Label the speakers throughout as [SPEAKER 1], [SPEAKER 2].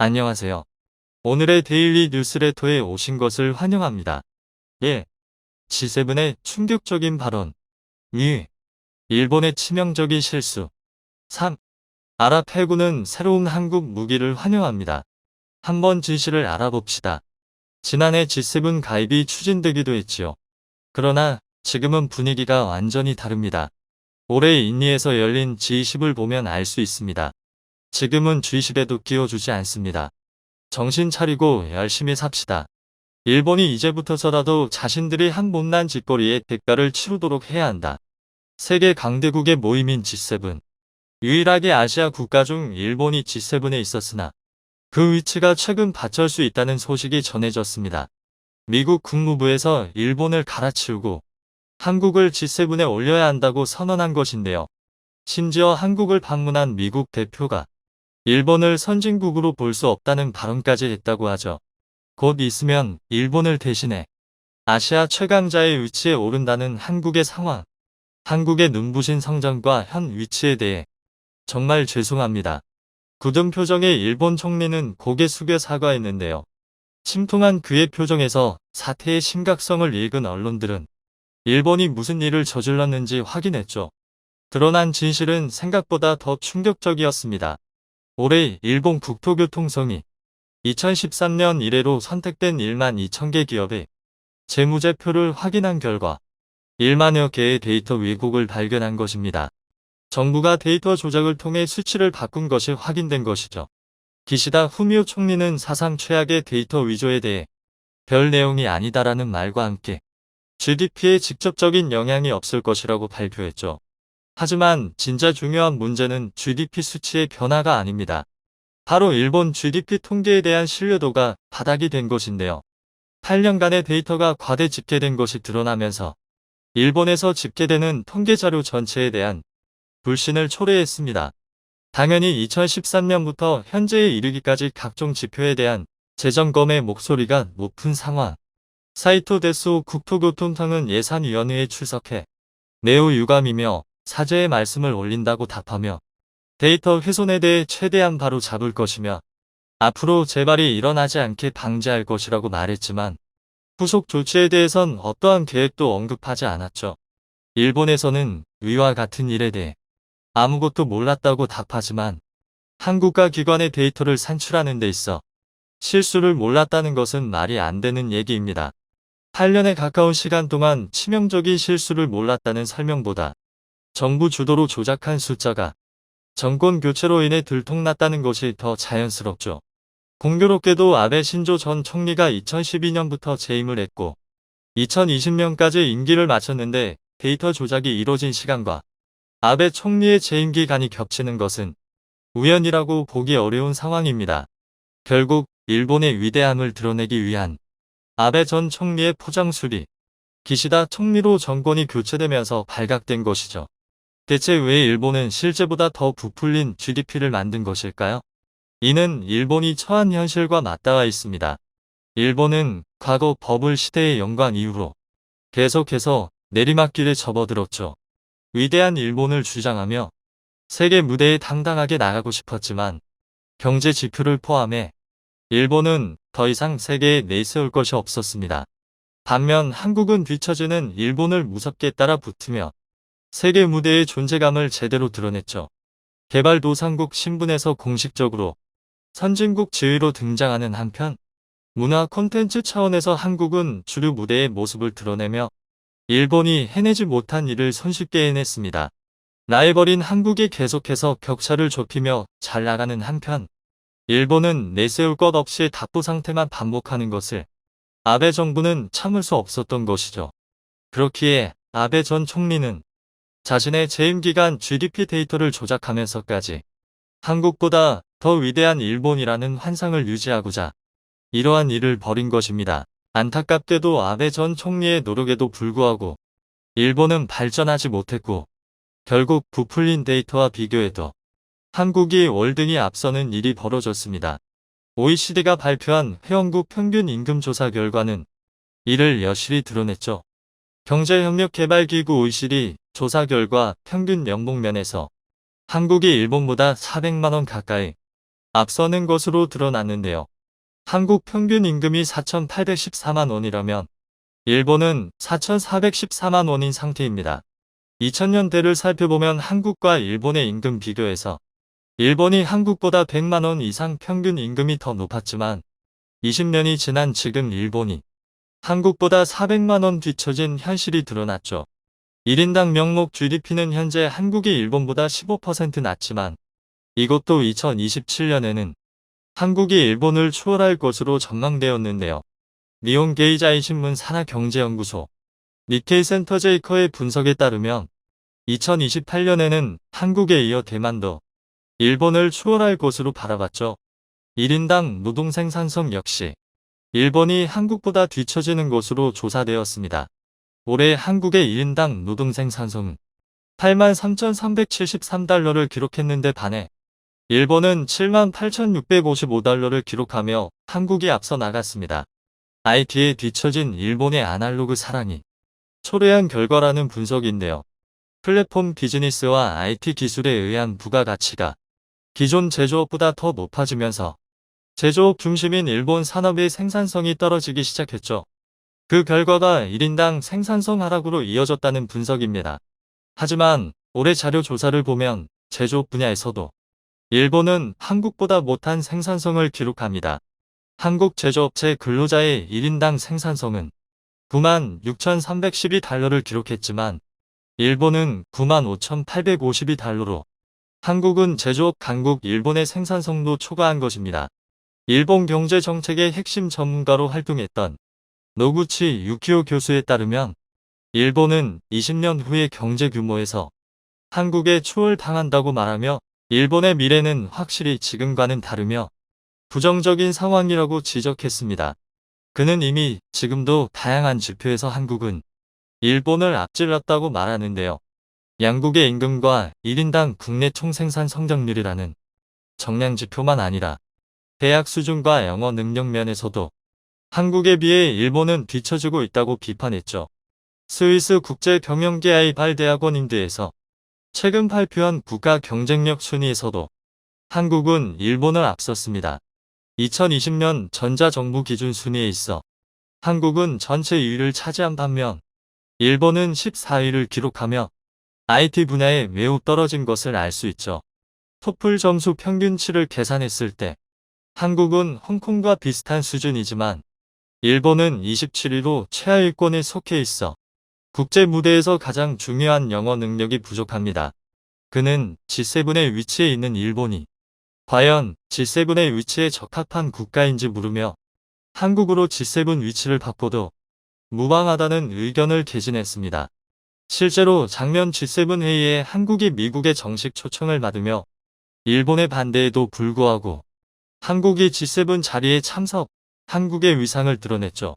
[SPEAKER 1] 안녕하세요. 오늘의 데일리 뉴스레터에 오신 것을 환영합니다. 1. G7의 충격적인 발언. 2. 일본의 치명적인 실수. 3. 아랍 해군은 새로운 한국 무기를 환영합니다. 한번 진실을 알아봅시다. 지난해 G7 가입이 추진되기도 했지요. 그러나 지금은 분위기가 완전히 다릅니다. 올해 인니에서 열린 G20을 보면 알 수 있습니다. 지금은 G10에도 끼워주지 않습니다. 정신 차리고 열심히 삽시다. 일본이 이제부터서라도 자신들이 한 못난 짓거리의 대가를 치르도록 해야 한다. 세계 강대국의 모임인 G7. 유일하게 아시아 국가 중 일본이 G7에 있었으나 그 위치가 최근 받칠 수 있다는 소식이 전해졌습니다. 미국 국무부에서 일본을 갈아치우고 한국을 G7에 올려야 한다고 선언한 것인데요. 심지어 한국을 방문한 미국 대표가 일본을 선진국으로 볼 수 없다는 발언까지 했다고 하죠. 곧 있으면 일본을 대신해 아시아 최강자의 위치에 오른다는 한국의 상황. 한국의 눈부신 성장과 현 위치에 대해 정말 죄송합니다. 굳은 표정의 일본 총리는 고개 숙여 사과했는데요. 침통한 그의 표정에서 사태의 심각성을 읽은 언론들은 일본이 무슨 일을 저질렀는지 확인했죠. 드러난 진실은 생각보다 더 충격적이었습니다. 올해 일본 국토교통성이 2013년 이래로 선택된 1만 2천 개 기업의 재무제표를 확인한 결과 1만여 개의 데이터 왜곡을 발견한 것입니다. 정부가 데이터 조작을 통해 수치를 바꾼 것이 확인된 것이죠. 기시다 후미오 총리는 사상 최악의 데이터 위조에 대해 별 내용이 아니다라는 말과 함께 GDP에 직접적인 영향이 없을 것이라고 발표했죠. 하지만 진짜 중요한 문제는 GDP 수치의 변화가 아닙니다. 바로 일본 GDP 통계에 대한 신뢰도가 바닥이 된 것인데요. 8년간의 데이터가 과대 집계된 것이 드러나면서 일본에서 집계되는 통계 자료 전체에 대한 불신을 초래했습니다. 당연히 2013년부터 현재에 이르기까지 각종 지표에 대한 재점검의 목소리가 높은 상황. 사이토 데스오 국토교통청은 예산위원회에 출석해 매우 유감이며 사죄의 말씀을 올린다고 답하며 데이터 훼손에 대해 최대한 바로 잡을 것이며 앞으로 재발이 일어나지 않게 방지할 것이라고 말했지만 후속 조치에 대해선 어떠한 계획도 언급하지 않았죠. 일본에서는 위와 같은 일에 대해 아무것도 몰랐다고 답하지만 한국과 기관의 데이터를 산출하는 데 있어 실수를 몰랐다는 것은 말이 안 되는 얘기입니다. 8년에 가까운 시간 동안 치명적인 실수를 몰랐다는 설명보다 정부 주도로 조작한 숫자가 정권 교체로 인해 들통났다는 것이 더 자연스럽죠. 공교롭게도 아베 신조 전 총리가 2012년부터 재임을 했고 2020년까지 임기를 마쳤는데 데이터 조작이 이뤄진 시간과 아베 총리의 재임 기간이 겹치는 것은 우연이라고 보기 어려운 상황입니다. 결국 일본의 위대함을 드러내기 위한 아베 전 총리의 포장술이 기시다 총리로 정권이 교체되면서 발각된 것이죠. 대체 왜 일본은 실제보다 더 부풀린 GDP를 만든 것일까요? 이는 일본이 처한 현실과 맞닿아 있습니다. 일본은 과거 버블 시대의 영광 이후로 계속해서 내리막길에 접어들었죠. 위대한 일본을 주장하며 세계 무대에 당당하게 나가고 싶었지만 경제 지표를 포함해 일본은 더 이상 세계에 내세울 것이 없었습니다. 반면 한국은 뒤처지는 일본을 무섭게 따라 붙으며 세계 무대의 존재감을 제대로 드러냈죠. 개발도상국 신분에서 공식적으로 선진국 지위로 등장하는 한편 문화 콘텐츠 차원에서 한국은 주류 무대의 모습을 드러내며 일본이 해내지 못한 일을 손쉽게 해냈습니다. 라이벌인 한국이 계속해서 격차를 좁히며 잘 나가는 한편 일본은 내세울 것 없이 답보 상태만 반복하는 것을 아베 정부는 참을 수 없었던 것이죠. 그렇기에 아베 전 총리는 자신의 재임 기간 GDP 데이터를 조작하면서까지 한국보다 더 위대한 일본이라는 환상을 유지하고자 이러한 일을 벌인 것입니다. 안타깝게도 아베 전 총리의 노력에도 불구하고 일본은 발전하지 못했고 결국 부풀린 데이터와 비교해도 한국이 월등히 앞서는 일이 벌어졌습니다. OECD가 발표한 회원국 평균 임금 조사 결과는 이를 여실히 드러냈죠. 경제협력개발기구 OECD 조사 결과 평균 연봉면에서 한국이 일본보다 400만원 가까이 앞서는 것으로 드러났는데요. 한국 평균 임금이 4,814만 원이라면 일본은 4,414만 원인 상태입니다. 2000년대를 살펴보면 한국과 일본의 임금 비교에서 일본이 한국보다 100만 원 이상 평균 임금이 더 높았지만 20년이 지난 지금 일본이 한국보다 400만 원 뒤처진 현실이 드러났죠. 1인당 명목 GDP는 현재 한국이 일본보다 15% 낮지만 이것도 2027년에는 한국이 일본을 추월할 것으로 전망되었는데요. 니온 게이자이 신문 산하경제연구소 니케이 센터 제이커의 분석에 따르면 2028년에는 한국에 이어 대만도 일본을 추월할 것으로 바라봤죠. 1인당 노동 생산성 역시 일본이 한국보다 뒤처지는 것으로 조사되었습니다. 올해 한국의 1인당 노동 생산성은 83,373달러를 기록했는데 반해 일본은 78,655달러를 기록하며 한국이 앞서 나갔습니다. IT에 뒤처진 일본의 아날로그 사랑이 초래한 결과라는 분석인데요. 플랫폼 비즈니스와 IT 기술에 의한 부가가치가 기존 제조업보다 더 높아지면서 제조업 중심인 일본 산업의 생산성이 떨어지기 시작했죠. 그 결과가 1인당 생산성 하락으로 이어졌다는 분석입니다. 하지만 올해 자료 조사를 보면 제조업 분야에서도 일본은 한국보다 못한 생산성을 기록합니다. 한국 제조업체 근로자의 1인당 생산성은 96,312달러를 기록했지만 일본은 95,852달러로 한국은 제조업 강국 일본의 생산성도 초과한 것입니다. 일본 경제정책의 핵심 전문가로 활동했던 노구치 유키오 교수에 따르면 일본은 20년 후의 경제 규모에서 한국에 추월당한다고 말하며 일본의 미래는 확실히 지금과는 다르며 부정적인 상황이라고 지적했습니다. 그는 이미 지금도 다양한 지표에서 한국은 일본을 앞질렀다고 말하는데요. 양국의 임금과 1인당 국내 총생산 성장률이라는 정량 지표만 아니라 대학 수준과 영어 능력 면에서도 한국에 비해 일본은 뒤처지고 있다고 비판했죠. 스위스 국제경영계 아이발대학원 인드에서 최근 발표한 국가 경쟁력 순위에서도 한국은 일본을 앞섰습니다. 2020년 전자정부 기준 순위에 있어 한국은 전체 2위를 차지한 반면 일본은 14위를 기록하며 IT 분야에 매우 떨어진 것을 알 수 있죠. 토플 점수 평균치를 계산했을 때 한국은 홍콩과 비슷한 수준이지만 일본은 27위로 최하위권에 속해 있어 국제 무대에서 가장 중요한 영어 능력이 부족합니다. 그는 G7의 위치에 있는 일본이 과연 G7의 위치에 적합한 국가인지 물으며 한국으로 G7 위치를 바꿔도 무방하다는 의견을 개진했습니다. 실제로 작년 G7 회의에 한국이 미국의 정식 초청을 받으며 일본의 반대에도 불구하고 한국이 G7 자리에 참석, 한국의 위상을 드러냈죠.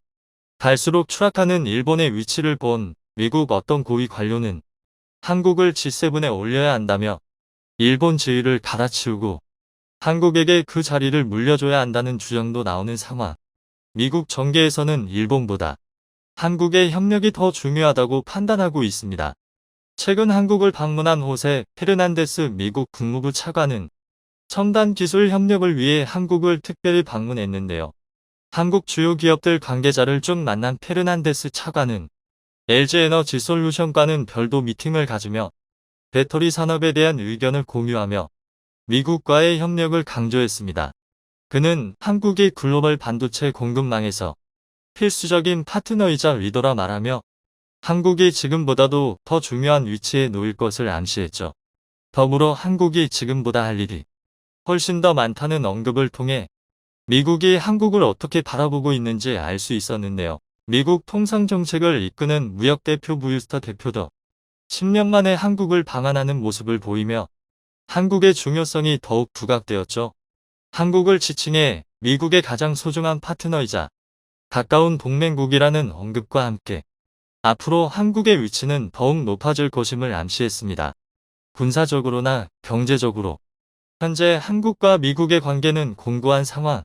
[SPEAKER 1] 갈수록 추락하는 일본의 위치를 본 미국 어떤 고위 관료는 한국을 G7에 올려야 한다며 일본 지위를 갈아치우고 한국에게 그 자리를 물려줘야 한다는 주장도 나오는 상황. 미국 정계에서는 일본보다 한국의 협력이 더 중요하다고 판단하고 있습니다. 최근 한국을 방문한 호세 페르난데스 미국 국무부 차관은 첨단 기술 협력을 위해 한국을 특별히 방문했는데요. 한국 주요 기업들 관계자를 쭉 만난 페르난데스 차관은 LG에너지솔루션과는 별도 미팅을 가지며 배터리 산업에 대한 의견을 공유하며 미국과의 협력을 강조했습니다. 그는 한국이 글로벌 반도체 공급망에서 필수적인 파트너이자 리더라 말하며 한국이 지금보다도 더 중요한 위치에 놓일 것을 암시했죠. 더불어 한국이 지금보다 할 일이 훨씬 더 많다는 언급을 통해 미국이 한국을 어떻게 바라보고 있는지 알 수 있었는데요. 미국 통상정책을 이끄는 무역대표 부유스터 대표도 10년 만에 한국을 방한하는 모습을 보이며 한국의 중요성이 더욱 부각되었죠. 한국을 지칭해 미국의 가장 소중한 파트너이자 가까운 동맹국이라는 언급과 함께 앞으로 한국의 위치는 더욱 높아질 것임을 암시했습니다. 군사적으로나 경제적으로 현재 한국과 미국의 관계는 공고한 상황.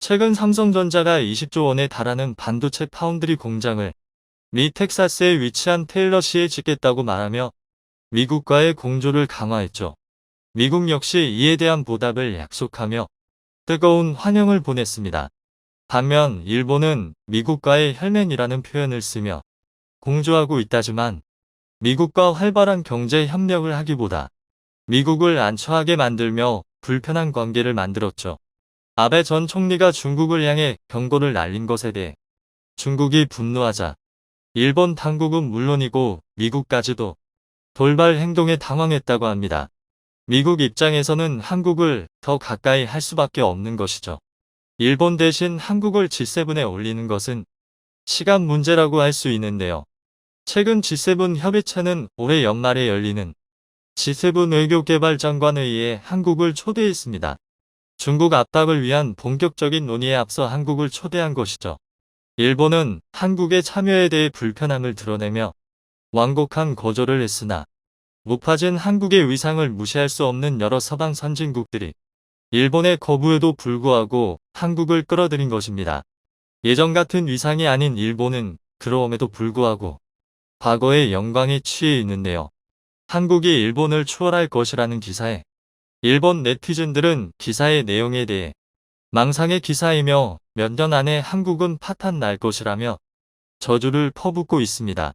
[SPEAKER 1] 최근 삼성전자가 20조 원에 달하는 반도체 파운드리 공장을 미 텍사스에 위치한 테일러시에 짓겠다고 말하며 미국과의 공조를 강화했죠. 미국 역시 이에 대한 보답을 약속하며 뜨거운 환영을 보냈습니다. 반면 일본은 미국과의 혈맹이라는 표현을 쓰며 공조하고 있다지만 미국과 활발한 경제 협력을 하기보다 미국을 안처하게 만들며 불편한 관계를 만들었죠. 아베 전 총리가 중국을 향해 경고를 날린 것에 대해 중국이 분노하자 일본 당국은 물론이고 미국까지도 돌발 행동에 당황했다고 합니다. 미국 입장에서는 한국을 더 가까이 할 수밖에 없는 것이죠. 일본 대신 한국을 G7에 올리는 것은 시간 문제라고 할 수 있는데요. 최근 G7 협의체는 올해 연말에 열리는 G7 외교개발장관회의에 한국을 초대했습니다. 중국 압박을 위한 본격적인 논의에 앞서 한국을 초대한 것이죠. 일본은 한국의 참여에 대해 불편함을 드러내며 완곡한 거절을 했으나 높아진 한국의 위상을 무시할 수 없는 여러 서방 선진국들이 일본의 거부에도 불구하고 한국을 끌어들인 것입니다. 예전 같은 위상이 아닌 일본은 그러함에도 불구하고 과거의 영광에 취해 있는데요. 한국이 일본을 추월할 것이라는 기사에 일본 네티즌들은 기사의 내용에 대해 망상의 기사이며 몇 년 안에 한국은 파탄 날 것이라며 저주를 퍼붓고 있습니다.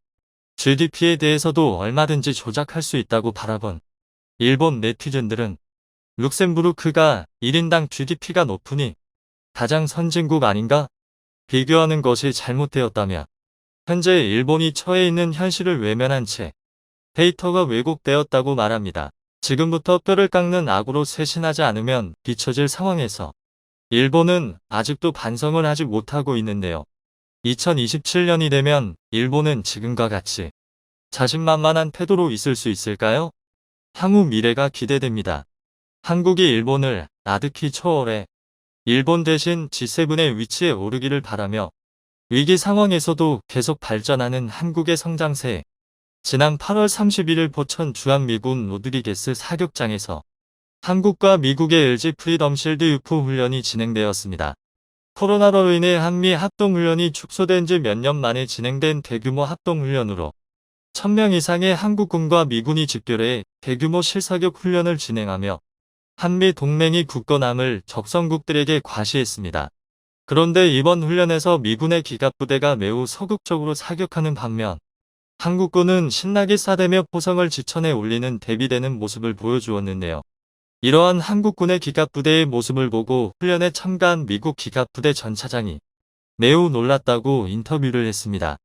[SPEAKER 1] GDP에 대해서도 얼마든지 조작할 수 있다고 바라본 일본 네티즌들은 룩셈부르크가 1인당 GDP가 높으니 가장 선진국 아닌가? 비교하는 것이 잘못되었다며 현재 일본이 처해 있는 현실을 외면한 채 데이터가 왜곡되었다고 말합니다. 지금부터 뼈를 깎는 악으로 쇄신하지 않으면 뒤처질 상황에서 일본은 아직도 반성을 하지 못하고 있는데요. 2027년이 되면 일본은 지금과 같이 자신만만한 태도로 있을 수 있을까요? 향후 미래가 기대됩니다. 한국이 일본을 나득히 초월해 일본 대신 G7의 위치에 오르기를 바라며 위기 상황에서도 계속 발전하는 한국의 성장세에 지난 8월 31일 포천 주한미군 로드리게스 사격장에서 한국과 미국의 LG 프리덤 실드 유포 훈련이 진행되었습니다. 코로나로 인해 한미 합동훈련이 축소된 지 몇 년 만에 진행된 대규모 합동훈련으로 1000명 이상의 한국군과 미군이 집결해 대규모 실사격 훈련을 진행하며 한미 동맹이 굳건함을 적성국들에게 과시했습니다. 그런데 이번 훈련에서 미군의 기갑부대가 매우 소극적으로 사격하는 반면 한국군은 신나게 싸대며 포성을 지천에 올리는 대비되는 모습을 보여주었는데요. 이러한 한국군의 기갑부대의 모습을 보고 훈련에 참가한 미국 기갑부대 전 차장이 매우 놀랐다고 인터뷰를 했습니다.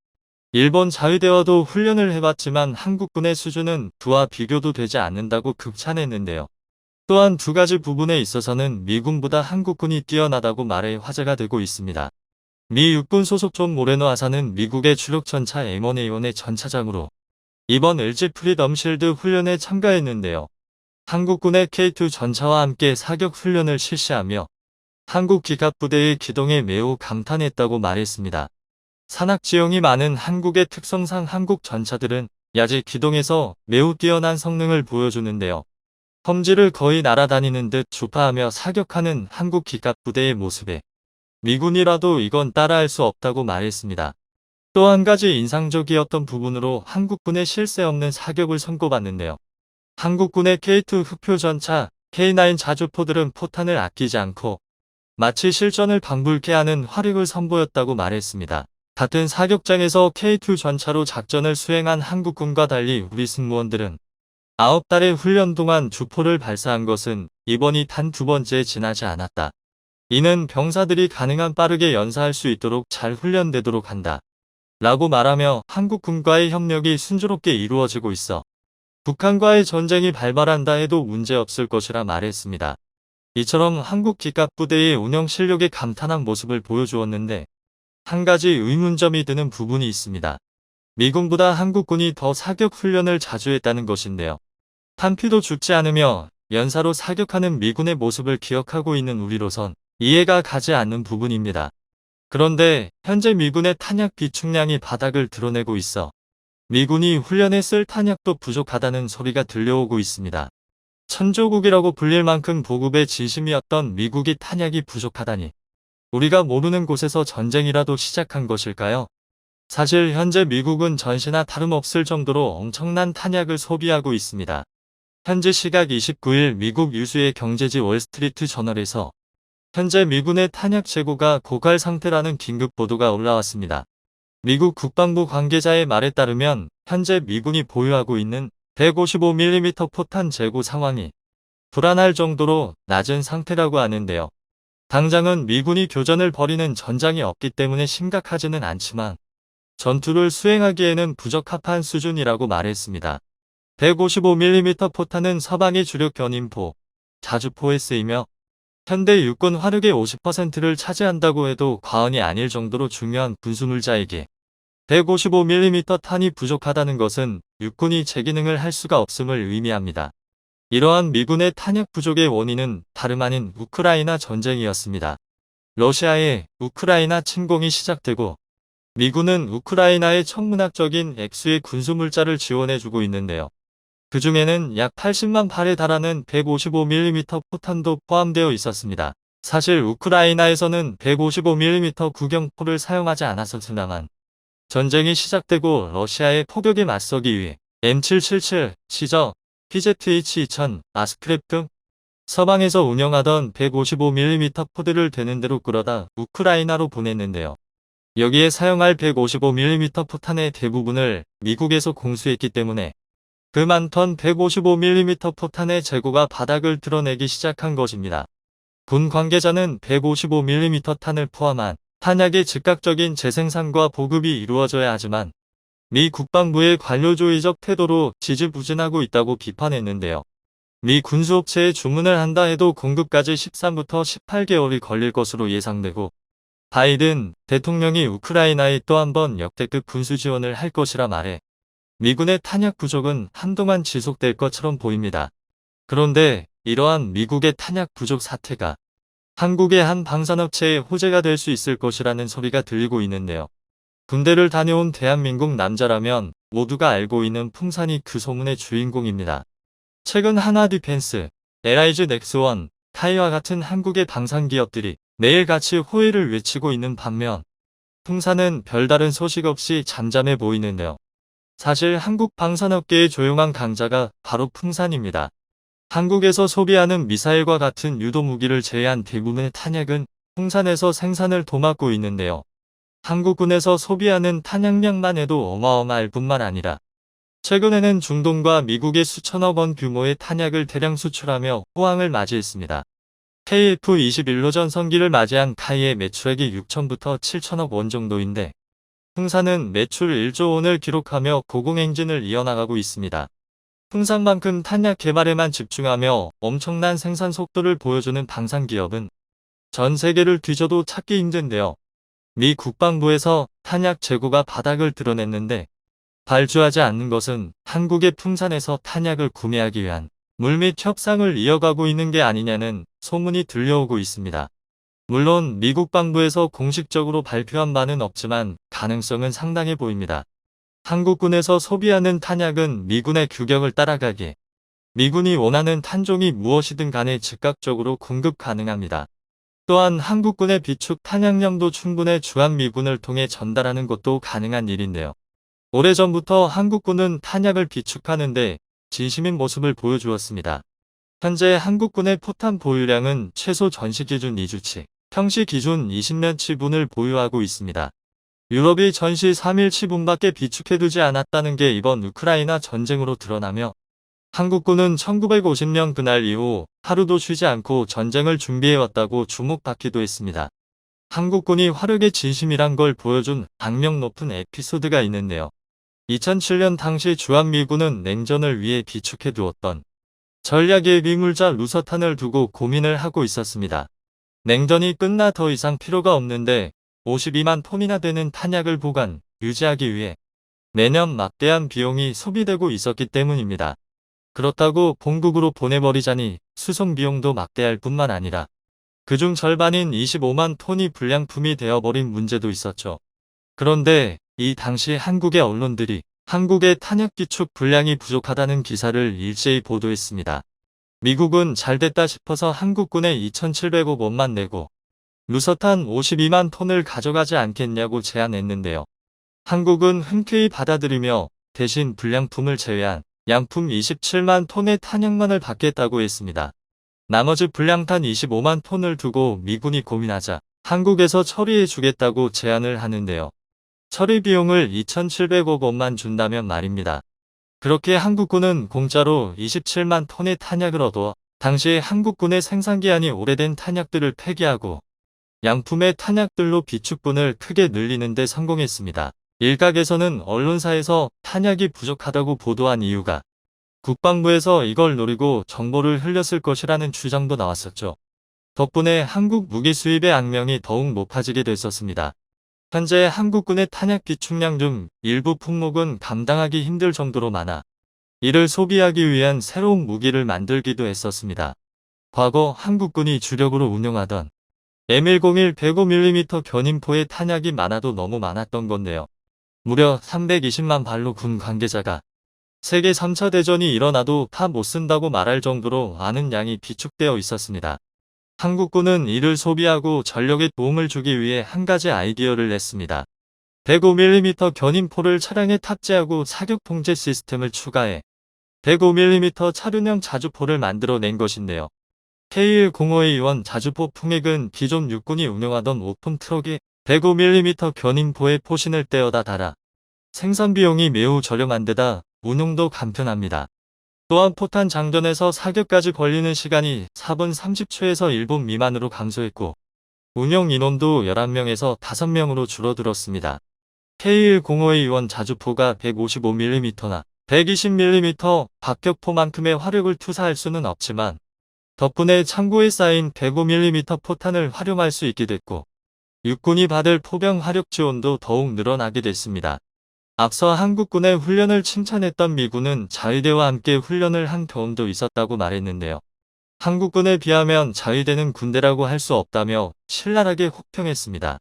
[SPEAKER 1] 일본 자위대와도 훈련을 해봤지만 한국군의 수준은 그와 비교도 되지 않는다고 극찬했는데요. 또한 두 가지 부분에 있어서는 미군보다 한국군이 뛰어나다고 말해 화제가 되고 있습니다. 미 육군 소속 존 모레노 하사는 미국의 주력 전차 M1A1의 전차장으로 이번 LG 프리덤 실드 훈련에 참가했는데요. 한국군의 K2 전차와 함께 사격 훈련을 실시하며 한국 기갑부대의 기동에 매우 감탄했다고 말했습니다. 산악 지형이 많은 한국의 특성상 한국 전차들은 야제 기동에서 매우 뛰어난 성능을 보여주는데요. 험지를 거의 날아다니는 듯 주파하며 사격하는 한국 기갑부대의 모습에 미군이라도 이건 따라할 수 없다고 말했습니다. 또 한 가지 인상적이었던 부분으로 한국군의 실세 없는 사격을 선고받는데요. 한국군의 K2 흑표 전차, K9 자주포들은 포탄을 아끼지 않고 마치 실전을 방불케 하는 화력을 선보였다고 말했습니다. 같은 사격장에서 K2 전차로 작전을 수행한 한국군과 달리 우리 승무원들은 9달의 훈련 동안 주포를 발사한 것은 이번이 단 2번째에 지나지 않았다. 이는 병사들이 가능한 빠르게 연사할 수 있도록 잘 훈련되도록 한다. 라고 말하며 한국군과의 협력이 순조롭게 이루어지고 있어 북한과의 전쟁이 발발한다 해도 문제없을 것이라 말했습니다. 이처럼 한국 기갑부대의 운영 실력에 감탄한 모습을 보여주었는데 한 가지 의문점이 드는 부분이 있습니다. 미군보다 한국군이 더 사격 훈련을 자주 했다는 것인데요. 탄피도 죽지 않으며 연사로 사격하는 미군의 모습을 기억하고 있는 우리로선 이해가 가지 않는 부분입니다. 그런데 현재 미군의 탄약 비축량이 바닥을 드러내고 있어 미군이 훈련에 쓸 탄약도 부족하다는 소리가 들려오고 있습니다. 천조국이라고 불릴 만큼 보급의 진심이었던 미국이 탄약이 부족하다니 우리가 모르는 곳에서 전쟁이라도 시작한 것일까요? 사실 현재 미국은 전시나 다름없을 정도로 엄청난 탄약을 소비하고 있습니다. 현지 시각 29일 미국 유수의 경제지 월스트리트 저널에서 현재 미군의 탄약 재고가 고갈 상태라는 긴급 보도가 올라왔습니다. 미국 국방부 관계자의 말에 따르면 현재 미군이 보유하고 있는 155mm 포탄 재고 상황이 불안할 정도로 낮은 상태라고 하는데요. 당장은 미군이 교전을 벌이는 전장이 없기 때문에 심각하지는 않지만 전투를 수행하기에는 부적합한 수준이라고 말했습니다. 155mm 포탄은 서방의 주력 견인포, 자주포에 쓰이며 현대 육군 화력의 50%를 차지한다고 해도 과언이 아닐 정도로 중요한 군수물자이기에 155mm 탄이 부족하다는 것은 육군이 제 기능을 할 수가 없음을 의미합니다. 이러한 미군의 탄약 부족의 원인은 다름 아닌 우크라이나 전쟁이었습니다. 러시아의 우크라이나 침공이 시작되고 미군은 우크라이나에 천문학적인 액수의 군수물자를 지원해주고 있는데요. 그 중에는 약 80만 발에 달하는 155mm 포탄도 포함되어 있었습니다. 사실 우크라이나에서는 155mm 구경포를 사용하지 않았었으나만 전쟁이 시작되고 러시아의 포격에 맞서기 위해 M777, 시저, PZH-2000, 아스크랩 등 서방에서 운영하던 155mm 포대를 되는 대로 끌어다 우크라이나로 보냈는데요. 여기에 사용할 155mm 포탄의 대부분을 미국에서 공수했기 때문에 그 많던 155mm 포탄의 재고가 바닥을 드러내기 시작한 것입니다. 군 관계자는 155mm 탄을 포함한 탄약의 즉각적인 재생산과 보급이 이루어져야 하지만 미 국방부의 관료주의적 태도로 지지부진하고 있다고 비판했는데요. 미 군수업체에 주문을 한다 해도 공급까지 13부터 18개월이 걸릴 것으로 예상되고 바이든 대통령이 우크라이나에 또 한 번 역대급 군수 지원을 할 것이라 말해 미군의 탄약 부족은 한동안 지속될 것처럼 보입니다. 그런데 이러한 미국의 탄약 부족 사태가 한국의 한 방산업체의 호재가 될 수 있을 것이라는 소리가 들리고 있는데요. 군대를 다녀온 대한민국 남자라면 모두가 알고 있는 풍산이 그 소문의 주인공입니다. 최근 하나디펜스, LIG 넥스원, 타이와 같은 한국의 방산기업들이 매일같이 호의를 외치고 있는 반면 풍산은 별다른 소식 없이 잠잠해 보이는데요. 사실 한국 방산업계의 조용한 강자가 바로 풍산입니다. 한국에서 소비하는 미사일과 같은 유도무기를 제외한 대부분의 탄약은 풍산에서 생산을 도맡고 있는데요. 한국군에서 소비하는 탄약량만 해도 어마어마할 뿐만 아니라 최근에는 중동과 미국에 수천억 원 규모의 탄약을 대량 수출하며 호황을 맞이했습니다. KF-21로 전성기를 맞이한 카이의 매출액이 6천부터 7천억 원 정도인데 풍산은 매출 1조 원을 기록하며 고공행진을 이어나가고 있습니다. 풍산만큼 탄약 개발에만 집중하며 엄청난 생산 속도를 보여주는 방산기업은 전 세계를 뒤져도 찾기 힘든데요. 미 국방부에서 탄약 재고가 바닥을 드러냈는데 발주하지 않는 것은 한국의 풍산에서 탄약을 구매하기 위한 물밑 협상을 이어가고 있는 게 아니냐는 소문이 들려오고 있습니다. 물론 미국 방부에서 공식적으로 발표한 바는 없지만 가능성은 상당해 보입니다. 한국군에서 소비하는 탄약은 미군의 규격을 따라가기에 미군이 원하는 탄종이 무엇이든 간에 즉각적으로 공급 가능합니다. 또한 한국군의 비축 탄약량도 충분해 주한미군을 통해 전달하는 것도 가능한 일인데요. 오래전부터 한국군은 탄약을 비축하는데 진심인 모습을 보여주었습니다. 현재 한국군의 포탄 보유량은 최소 전시 기준 2주치, 평시 기준 20년치분을 보유하고 있습니다. 유럽이 전시 3일치분밖에 비축해두지 않았다는 게 이번 우크라이나 전쟁으로 드러나며 한국군은 1950년 그날 이후 하루도 쉬지 않고 전쟁을 준비해왔다고 주목받기도 했습니다. 한국군이 화력의 진심이란 걸 보여준 악명 높은 에피소드가 있는데요. 2007년 당시 주한미군은 냉전을 위해 비축해두었던 전략의 비물자 루서탄을 두고 고민을 하고 있었습니다. 냉전이 끝나 더 이상 필요가 없는데 52만 톤이나 되는 탄약을 보관, 유지하기 위해 매년 막대한 비용이 소비되고 있었기 때문입니다. 그렇다고 본국으로 보내버리자니 수송 비용도 막대할 뿐만 아니라 그중 절반인 25만 톤이 불량품이 되어버린 문제도 있었죠. 그런데 이 당시 한국의 언론들이 한국의 탄약 비축 분량이 부족하다는 기사를 일제히 보도했습니다. 미국은 잘됐다 싶어서 한국군에 2,700억 원만 내고 루서탄 52만 톤을 가져가지 않겠냐고 제안했는데요. 한국은 흔쾌히 받아들이며 대신 불량품을 제외한 양품 27만 톤의 탄약만을 받겠다고 했습니다. 나머지 불량탄 25만 톤을 두고 미군이 고민하자 한국에서 처리해 주겠다고 제안을 하는데요. 처리 비용을 2,700억 원만 준다면 말입니다. 그렇게 한국군은 공짜로 27만 톤의 탄약을 얻어 당시 한국군의 생산기한이 오래된 탄약들을 폐기하고 양품의 탄약들로 비축분을 크게 늘리는 데 성공했습니다. 일각에서는 언론사에서 탄약이 부족하다고 보도한 이유가 국방부에서 이걸 노리고 정보를 흘렸을 것이라는 주장도 나왔었죠. 덕분에 한국 무기 수입의 악명이 더욱 높아지게 됐었습니다. 현재 한국군의 탄약 비축량 중 일부 품목은 감당하기 힘들 정도로 많아 이를 소비하기 위한 새로운 무기를 만들기도 했었습니다. 과거 한국군이 주력으로 운용하던 M101 105mm 견인포의 탄약이 많아도 너무 많았던 건데요. 무려 320만 발로 군 관계자가 세계 3차 대전이 일어나도 다 못 쓴다고 말할 정도로 많은 양이 비축되어 있었습니다. 한국군은 이를 소비하고 전력에 도움을 주기 위해 한 가지 아이디어를 냈습니다. 105mm 견인포를 차량에 탑재하고 사격 통제 시스템을 추가해 105mm 차륜형 자주포를 만들어낸 것인데요. K105A1 자주포 풍액은 기존 육군이 운영하던 오픈 트럭에 105mm 견인포에 포신을 떼어다 달아 생산 비용이 매우 저렴한 데다 운용도 간편합니다. 또한 포탄 장전에서 사격까지 걸리는 시간이 4분 30초에서 1분 미만으로 감소했고 운영 인원도 11명에서 5명으로 줄어들었습니다. K105A1 자주포가 155mm나 120mm 박격포만큼의 화력을 투사할 수는 없지만 덕분에 창고에 쌓인 105mm 포탄을 활용할 수 있게 됐고 육군이 받을 포병 화력 지원도 더욱 늘어나게 됐습니다. 앞서 한국군의 훈련을 칭찬했던 미군은 자위대와 함께 훈련을 한 경험도 있었다고 말했는데요. 한국군에 비하면 자위대는 군대라고 할 수 없다며 신랄하게 혹평했습니다.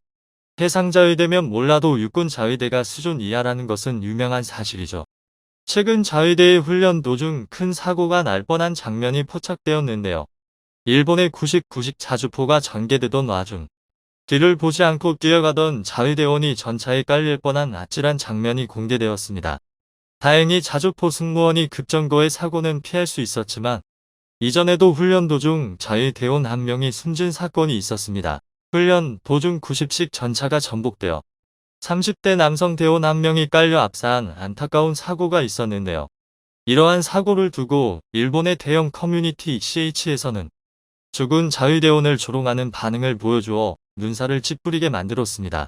[SPEAKER 1] 해상자위대면 몰라도 육군 자위대가 수준 이하라는 것은 유명한 사실이죠. 최근 자위대의 훈련 도중 큰 사고가 날 뻔한 장면이 포착되었는데요. 일본의 99식 자주포가 전개되던 와중 뒤를 보지 않고 뛰어가던 자위대원이 전차에 깔릴 뻔한 아찔한 장면이 공개되었습니다. 다행히 자주포 승무원이 급정거해 사고는 피할 수 있었지만 이전에도 훈련 도중 자위대원 한 명이 숨진 사건이 있었습니다. 훈련 도중 90식 전차가 전복되어 30대 남성 대원 한 명이 깔려 압사한 안타까운 사고가 있었는데요. 이러한 사고를 두고 일본의 대형 커뮤니티 CH에서는 죽은 자위대원을 조롱하는 반응을 보여주어 눈살을 찌푸리게 만들었습니다.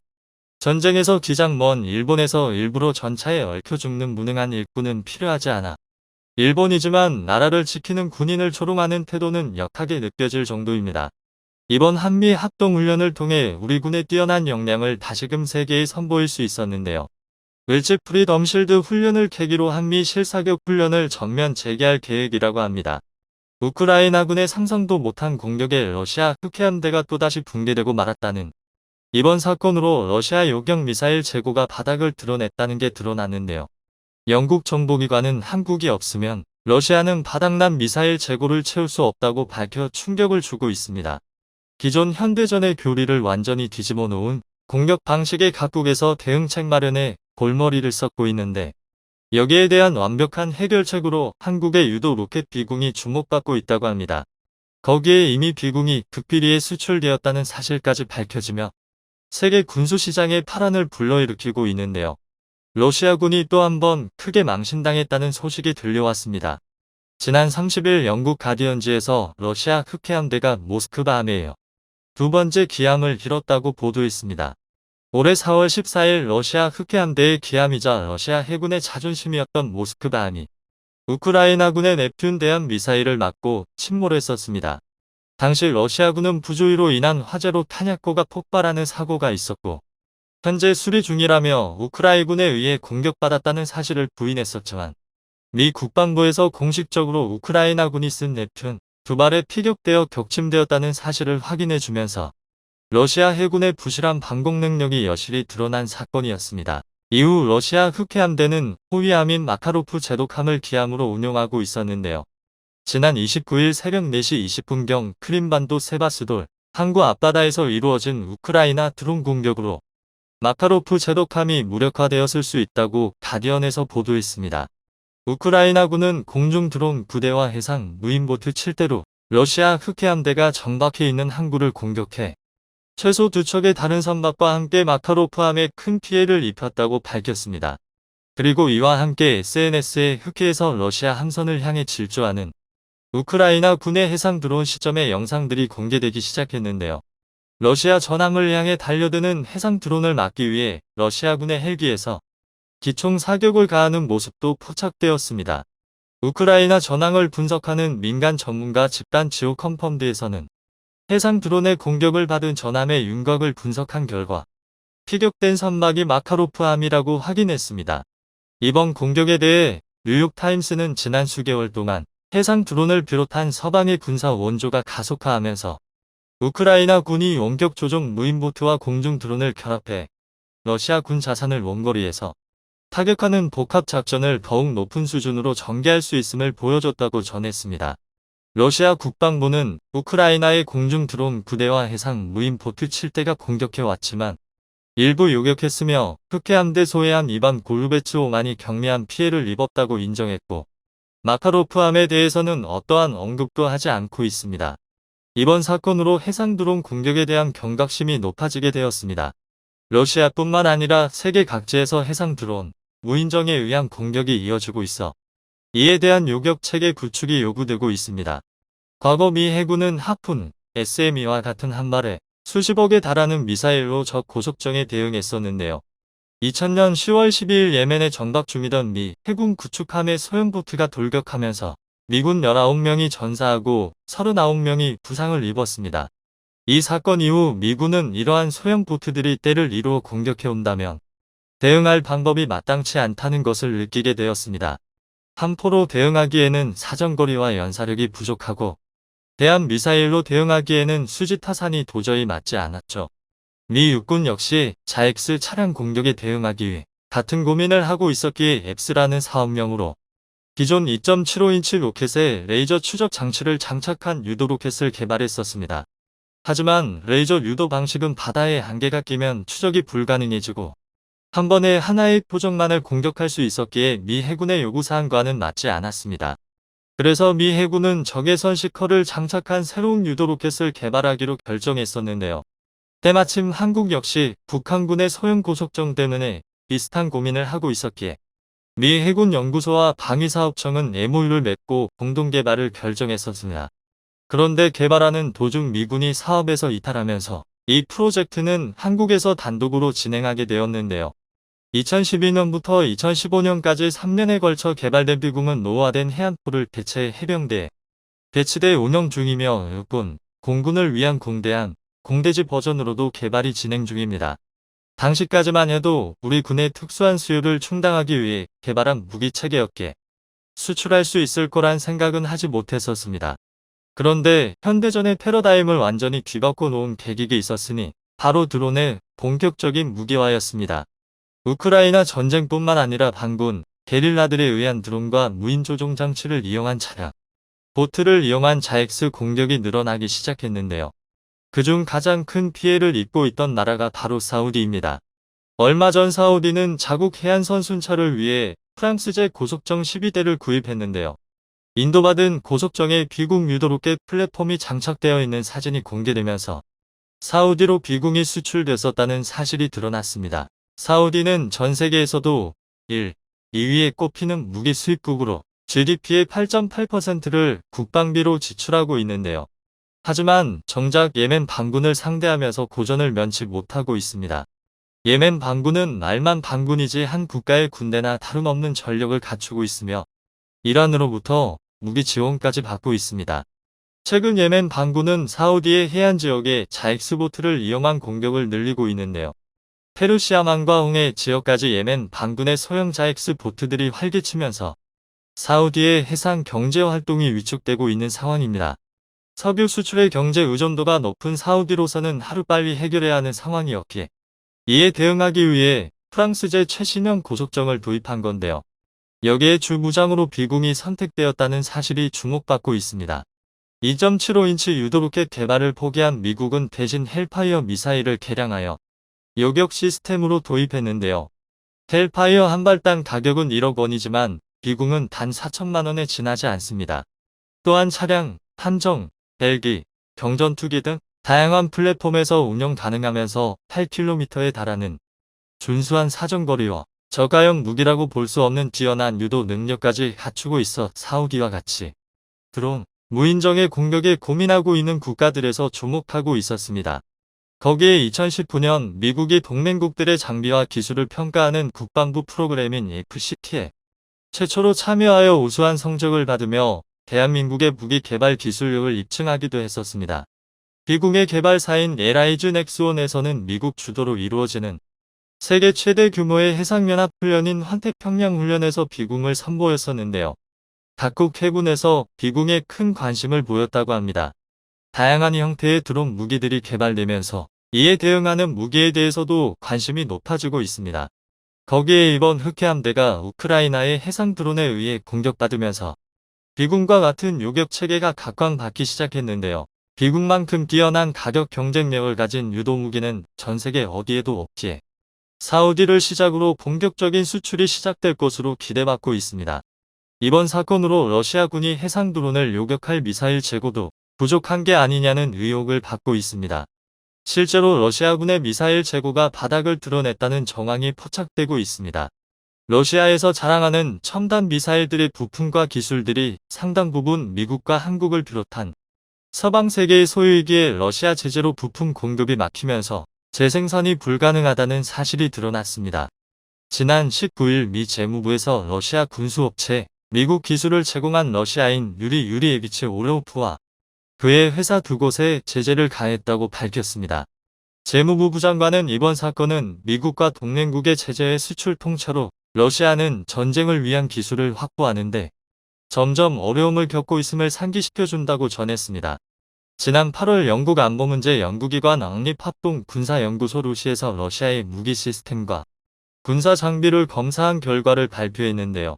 [SPEAKER 1] 전쟁에서 기장 먼 일본에서 일부러 전차에 얽혀 죽는 무능한 일꾼은 필요하지 않아. 일본이지만 나라를 지키는 군인을 조롱하는 태도는 역하게 느껴질 정도입니다. 이번 한미 합동훈련을 통해 우리 군의 뛰어난 역량을 다시금 세계에 선보일 수 있었는데요. 을지 프리덤 실드 훈련을 계기로 한미 실사격 훈련을 전면 재개할 계획이라고 합니다. 우크라이나군의 상상도 못한 공격에 러시아 흑해함대가 또다시 붕괴되고 말았다는 이번 사건으로 러시아 요격 미사일 재고가 바닥을 드러냈다는 게 드러났는데요. 영국 정보기관은 한국이 없으면 러시아는 바닥난 미사일 재고를 채울 수 없다고 밝혀 충격을 주고 있습니다. 기존 현대전의 교리를 완전히 뒤집어 놓은 공격 방식에 각국에서 대응책 마련에 골머리를 썩고 있는데 여기에 대한 완벽한 해결책으로 한국의 유도 로켓 비공이 주목받고 있다고 합니다. 거기에 이미 비공이 극비리에 수출되었다는 사실까지 밝혀지며 세계 군수시장에 파란을 불러일으키고 있는데요. 러시아군이 또 한 번 크게 망신당했다는 소식이 들려왔습니다. 지난 30일 영국 가디언지에서 러시아 흑해함대가 모스크바 함에요. 두 번째 기함을 잃었다고 보도했습니다. 올해 4월 14일 러시아 흑해함대의 기함이자 러시아 해군의 자존심이었던 모스크바함이 우크라이나군의 넵튠 대함 미사일을 맞고 침몰했었습니다. 당시 러시아군은 부조위로 인한 화재로 탄약고가 폭발하는 사고가 있었고 현재 수리 중이라며 우크라이나군에 의해 공격받았다는 사실을 부인했었지만 미 국방부에서 공식적으로 우크라이나군이 쓴 넵튠 두 발에 피격되어 격침되었다는 사실을 확인해주면서 러시아 해군의 부실한 방공 능력이 여실히 드러난 사건이었습니다. 이후 러시아 흑해함대는 호위함인 마카로프 제독함을 기함으로 운용하고 있었는데요. 지난 29일 새벽 4시 20분경 크림반도 세바스돌 항구 앞바다에서 이루어진 우크라이나 드론 공격으로 마카로프 제독함이 무력화되었을 수 있다고 가디언에서 보도했습니다. 우크라이나군은 공중 드론 부대와 해상 무인보트 7대로 러시아 흑해 함대가 정박해 있는 항구를 공격해 최소 2척의 다른 선박과 함께 마카로프함에 큰 피해를 입혔다고 밝혔습니다. 그리고 이와 함께 SNS에 흑해에서 러시아 함선을 향해 질주하는 우크라이나 군의 해상 드론 시점의 영상들이 공개되기 시작했는데요. 러시아 전함을 향해 달려드는 해상 드론을 막기 위해 러시아군의 헬기에서 기총 사격을 가하는 모습도 포착되었습니다. 우크라이나 전황을 분석하는 민간 전문가 집단 지오 컨펌드에서는 해상 드론의 공격을 받은 전함의 윤곽을 분석한 결과 피격된 선박이 마카로프함이라고 확인했습니다. 이번 공격에 대해 뉴욕타임스는 지난 수개월 동안 해상 드론을 비롯한 서방의 군사 원조가 가속화하면서 우크라이나 군이 원격 조종 무인보트와 공중 드론을 결합해 러시아 군 자산을 원거리에서 타격하는 복합 작전을 더욱 높은 수준으로 전개할 수 있음을 보여줬다고 전했습니다. 러시아 국방부는 우크라이나의 공중 드론 9대와 해상 무인보트 7대가 공격해왔지만 일부 요격했으며 흑해 함대 소해함 이반 고르베츠호만이 경미한 피해를 입었다고 인정했고 마카로프함에 대해서는 어떠한 언급도 하지 않고 있습니다. 이번 사건으로 해상 드론 공격에 대한 경각심이 높아지게 되었습니다. 러시아뿐만 아니라 세계 각지에서 해상 드론, 무인정에 의한 공격이 이어지고 있어 이에 대한 요격 체계 구축이 요구되고 있습니다. 과거 미 해군은 하푼, SME와 같은 한 발에 수십억에 달하는 미사일로 적 고속정에 대응했었는데요. 2000년 10월 12일 예멘에 정박 중이던 미 해군 구축함의 소형보트가 돌격하면서 미군 19명이 전사하고 39명이 부상을 입었습니다. 이 사건 이후 미군은 이러한 소형보트들이 때를 이루어 공격해온다면 대응할 방법이 마땅치 않다는 것을 느끼게 되었습니다. 함포로 대응하기에는 사정거리와 연사력이 부족하고 대한 미사일로 대응하기에는 수지타산이 도저히 맞지 않았죠. 미 육군 역시 자엑스 차량 공격에 대응하기 위해 같은 고민을 하고 있었기에 앱스라는 사업명으로 기존 2.75인치 로켓에 레이저 추적 장치를 장착한 유도 로켓을 개발했었습니다. 하지만 레이저 유도 방식은 바다에 한계가 끼면 추적이 불가능해지고 한 번에 하나의 표적만을 공격할 수 있었기에 미 해군의 요구사항과는 맞지 않았습니다. 그래서 미 해군은 적외선 시커를 장착한 새로운 유도 로켓을 개발하기로 결정했었는데요. 때마침 한국 역시 북한군의 소형 고속정 때문에 비슷한 고민을 하고 있었기에 미 해군 연구소와 방위사업청은 MOU를 맺고 공동 개발을 결정했었습니다. 그런데 개발하는 도중 미군이 사업에서 이탈하면서 이 프로젝트는 한국에서 단독으로 진행하게 되었는데요. 2012년부터 2015년까지 3년에 걸쳐 개발된 미군은 노후화된 해안포를 대체 해병대에 배치돼 운영 중이며 육군, 공군을 위한 공대함, 공대지 버전으로도 개발이 진행 중입니다. 당시까지만 해도 우리 군의 특수한 수요를 충당하기 위해 개발한 무기체계였기에 수출할 수 있을 거란 생각은 하지 못했었습니다. 그런데 현대전의 패러다임을 완전히 뒤바꿔 놓은 계기가 있었으니 바로 드론의 본격적인 무기화였습니다. 우크라이나 전쟁뿐만 아니라 반군, 게릴라들에 의한 드론과 무인 조종 장치를 이용한 차량, 보트를 이용한 자엑스 공격이 늘어나기 시작했는데요. 그중 가장 큰 피해를 입고 있던 나라가 바로 사우디입니다. 얼마 전 사우디는 자국 해안선 순찰을 위해 프랑스제 고속정 12대를 구입했는데요. 인도받은 고속정에 비공 유도로켓 플랫폼이 장착되어 있는 사진이 공개되면서 사우디로 비공이 수출됐었다는 사실이 드러났습니다. 사우디는 전 세계에서도 2위에 꼽히는 무기 수입국으로 GDP의 8.8%를 국방비로 지출하고 있는데요. 하지만 정작 예멘 반군을 상대하면서 고전을 면치 못하고 있습니다. 예멘 반군은 말만 반군이지 한 국가의 군대나 다름없는 전력을 갖추고 있으며 이란으로부터 무기 지원까지 받고 있습니다. 최근 예멘 반군은 사우디의 해안 지역에 자익스보트를 이용한 공격을 늘리고 있는데요. 페르시아만과 홍해 지역까지 예멘 반군의 소형 자익스 보트들이 활개치면서 사우디의 해상 경제 활동이 위축되고 있는 상황입니다. 석유 수출의 경제 의존도가 높은 사우디로서는 하루빨리 해결해야 하는 상황이었기에 이에 대응하기 위해 프랑스제 최신형 고속정을 도입한 건데요. 여기에 주무장으로 비공이 선택되었다는 사실이 주목받고 있습니다. 2.75인치 유도로켓 개발을 포기한 미국은 대신 헬파이어 미사일을 개량하여 요격 시스템으로 도입했는데요. 헬파이어 한 발당 가격은 1억 원이지만 비공은 단 4천만 원에 지나지 않습니다. 또한 차량, 함정, 헬기, 경전투기 등 다양한 플랫폼에서 운영 가능하면서 8km에 달하는 준수한 사정거리와 저가형 무기라고 볼 수 없는 뛰어난 유도 능력까지 갖추고 있어 사우디와 같이 드론, 무인정의 공격에 고민하고 있는 국가들에서 주목하고 있었습니다. 거기에 2019년 미국이 동맹국들의 장비와 기술을 평가하는 국방부 프로그램인 FCT에 최초로 참여하여 우수한 성적을 받으며 대한민국의 무기 개발 기술력을 입증하기도 했었습니다. 비공개 개발사인 LIG 넥스원에서는 미국 주도로 이루어지는 세계 최대 규모의 해상연합 훈련인 환태평양 훈련에서 비공을 선보였었는데요. 각국 해군에서 비공에 큰 관심을 보였다고 합니다. 다양한 형태의 드론 무기들이 개발되면서 이에 대응하는 무기에 대해서도 관심이 높아지고 있습니다. 거기에 이번 흑해함대가 우크라이나의 해상 드론에 의해 공격받으면서 비군과 같은 요격 체계가 각광받기 시작했는데요. 비군만큼 뛰어난 가격 경쟁력을 가진 유도 무기는 전 세계 어디에도 없기에 사우디를 시작으로 본격적인 수출이 시작될 것으로 기대받고 있습니다. 이번 사건으로 러시아군이 해상 드론을 요격할 미사일 재고도 부족한 게 아니냐는 의혹을 받고 있습니다. 실제로 러시아군의 미사일 재고가 바닥을 드러냈다는 정황이 포착되고 있습니다. 러시아에서 자랑하는 첨단 미사일들의 부품과 기술들이 상당 부분 미국과 한국을 비롯한 서방 세계의 소유이기에 러시아 제재로 부품 공급이 막히면서 재생산이 불가능하다는 사실이 드러났습니다. 지난 19일 미 재무부에서 러시아 군수업체 미국 기술을 제공한 러시아인 유리 유리에비치 오레오프와 그의 회사 두 곳에 제재를 가했다고 밝혔습니다. 재무부 부장관은 이번 사건은 미국과 동맹국의 제재의 수출 통째로 러시아는 전쟁을 위한 기술을 확보하는데 점점 어려움을 겪고 있음을 상기시켜준다고 전했습니다. 지난 8월 영국 안보문제 연구기관 왕립합동 군사연구소 루시에서 러시아의 무기 시스템과 군사 장비를 검사한 결과를 발표했는데요.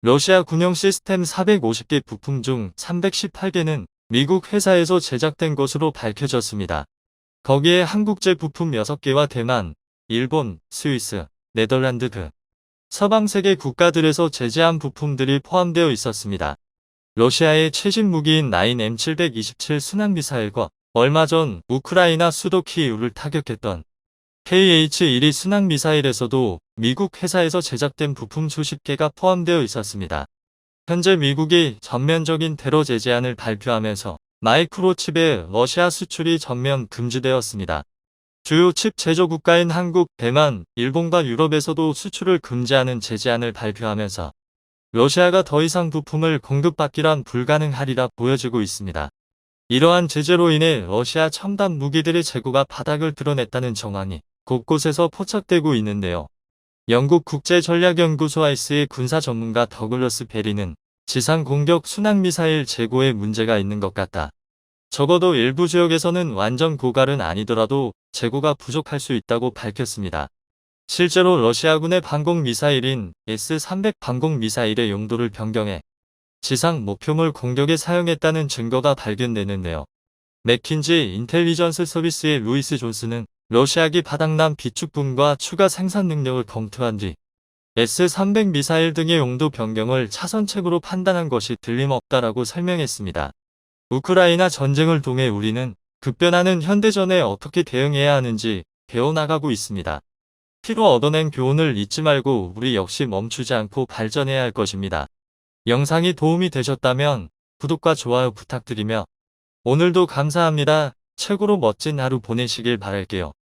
[SPEAKER 1] 러시아 군용 시스템 450개 부품 중 318개는 미국 회사에서 제작된 것으로 밝혀졌습니다. 거기에 한국제 부품 6개와 대만, 일본, 스위스, 네덜란드 등 서방 세계 국가들에서 제재한 부품들이 포함되어 있었습니다. 러시아의 최신 무기인 9M727 순항미사일과 얼마 전 우크라이나 수도 키이우를 타격했던 KH-1이 순항미사일에서도 미국 회사에서 제작된 부품 수십 개가 포함되어 있었습니다. 현재 미국이 전면적인 테러 제재안을 발표하면서 마이크로칩의 러시아 수출이 전면 금지되었습니다. 주요 칩 제조 국가인 한국, 대만, 일본과 유럽에서도 수출을 금지하는 제재안을 발표하면서 러시아가 더 이상 부품을 공급받기란 불가능하리라 보여지고 있습니다. 이러한 제재로 인해 러시아 첨단 무기들의 재고가 바닥을 드러냈다는 정황이 곳곳에서 포착되고 있는데요. 영국 국제전략연구소 IC의 군사 전문가 더글러스 베리는 지상 공격 순항미사일 재고에 문제가 있는 것 같다. 적어도 일부 지역에서는 완전 고갈은 아니더라도 재고가 부족할 수 있다고 밝혔습니다. 실제로 러시아군의 방공미사일인 S-300 방공미사일의 용도를 변경해 지상 목표물 공격에 사용했다는 증거가 발견되는데요. 맥킨지 인텔리전스 서비스의 루이스 존스는 러시아기 바닥난 비축분과 추가 생산 능력을 검토한 뒤 S-300 미사일 등의 용도 변경을 차선책으로 판단한 것이 틀림없다라고 설명했습니다. 우크라이나 전쟁을 통해 우리는 급변하는 현대전에 어떻게 대응해야 하는지 배워나가고 있습니다. 피로 얻어낸 교훈을 잊지 말고 우리 역시 멈추지 않고 발전해야 할 것입니다. 영상이 도움이 되셨다면 구독과 좋아요 부탁드리며 오늘도 감사합니다. 최고로 멋진 하루 보내시길 바랄게요.